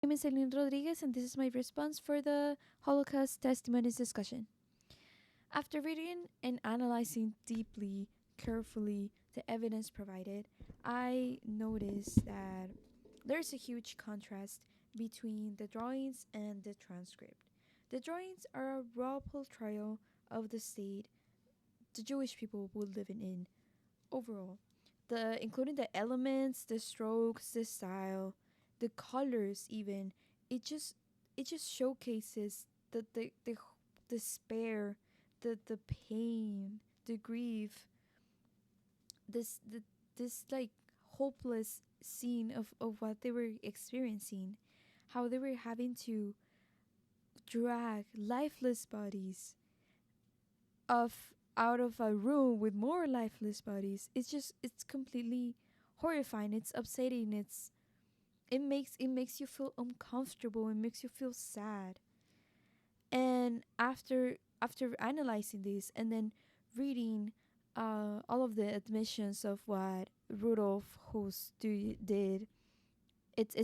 name is Celine Rodriguez, and this is my response for the Holocaust Testimonies discussion. After reading and analyzing deeply, carefully, the evidence provided, I noticed that there's a huge contrast between the drawings and the transcript. The drawings are a raw portrayal of the state the Jewish people were living in overall. Including the elements, the strokes, the style, the colors even. It just it just showcases the despair, the pain, the grief, this the this like hopeless scene of what they were experiencing, how they were having to drag lifeless bodies of out of a room with more lifeless bodies. It's completely horrifying. It's upsetting. It makes you feel uncomfortable. It makes you feel sad. And after analyzing this and then reading all of the admissions of what Rudolf Host did, it's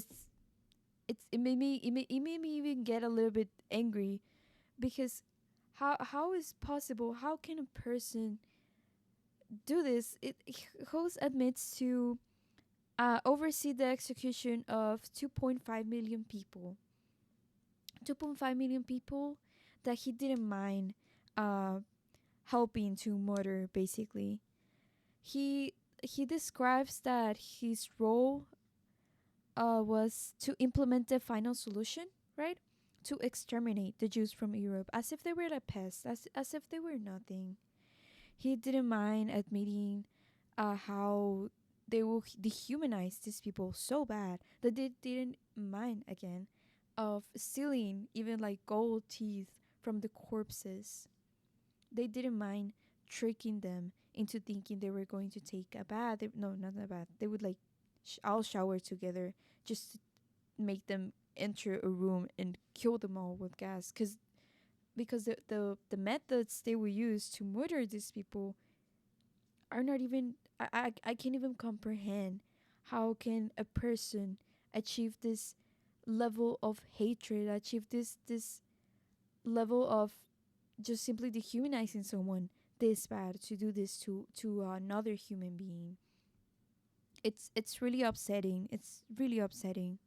it made me even get a little bit angry because how is possible? How can a person do this? Host admits to oversee the execution of 2.5 million people. 2.5 million people that he didn't mind uh, helping to murder. Basically, he describes that his role was to implement the final solution, right? To exterminate the Jews from Europe, as if they were a pest, as if they were nothing. He didn't mind admitting how they will dehumanize these people so bad that they didn't mind again of stealing even like gold teeth from the corpses. They didn't mind tricking them into thinking they were going to take a bath. No, not a bath. They would like all shower together just to make them enter a room and kill them all with gas. Because the methods they will use to murder these people are not even I can't even comprehend how can a person achieve this level of hatred, achieve this level of just simply dehumanizing someone this bad, to do this to another human being. It's really upsetting. It's really upsetting.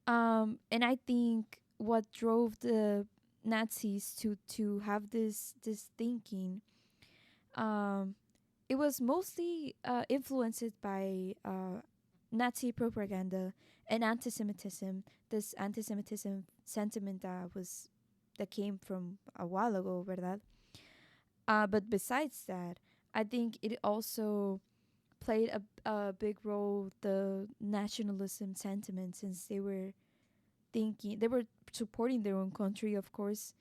And I think what drove the Nazis to have this thinking, um it was mostly influenced by Nazi propaganda and anti-Semitism. This anti-Semitism sentiment that came from a while ago, verdad? But besides that, I think it also played a big role, the nationalism sentiment, since they were supporting their own country, of course.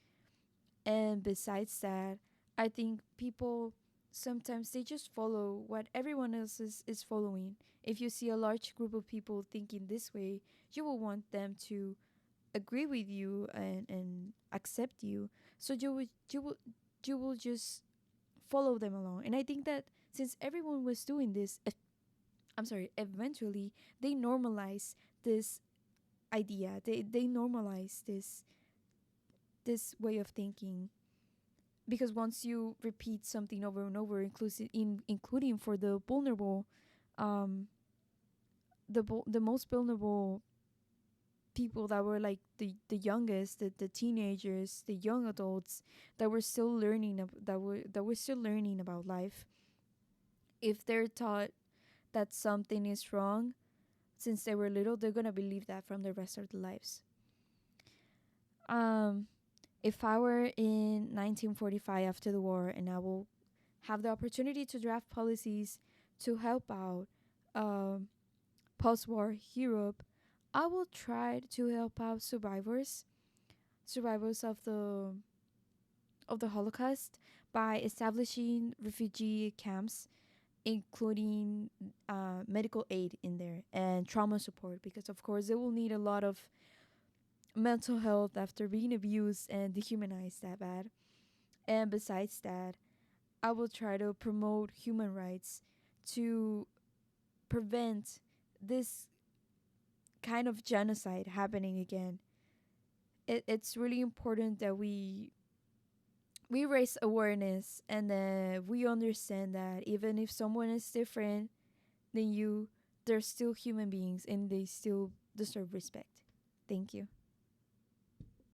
And besides that, I think people sometimes they just follow what everyone else is following. If you see a large group of people thinking this way, you will want them to agree with you and accept you. So you will just follow them along. And I think that since everyone was doing this, I'm sorry, eventually they normalize this idea. They normalize this way of thinking, because once you repeat something over and over, including for the vulnerable, um, the most vulnerable people that were like the youngest, the teenagers, the young adults that were still learning that were still learning about life. If they're taught that something is wrong since they were little, they're gonna believe that from the rest of their lives. Um, if I were in 1945 after the war and I will have the opportunity to draft policies to help out um, post-war Europe, I will try to help out survivors of the Holocaust, by establishing refugee camps, including medical aid in there and trauma support, because of course they will need a lot of mental health after being abused and dehumanized that bad. And besides that, I will try to promote human rights to prevent this kind of genocide happening again. It's really important that we raise awareness, and then we understand that even if someone is different than you, they're still human beings and they still deserve respect. Thank you.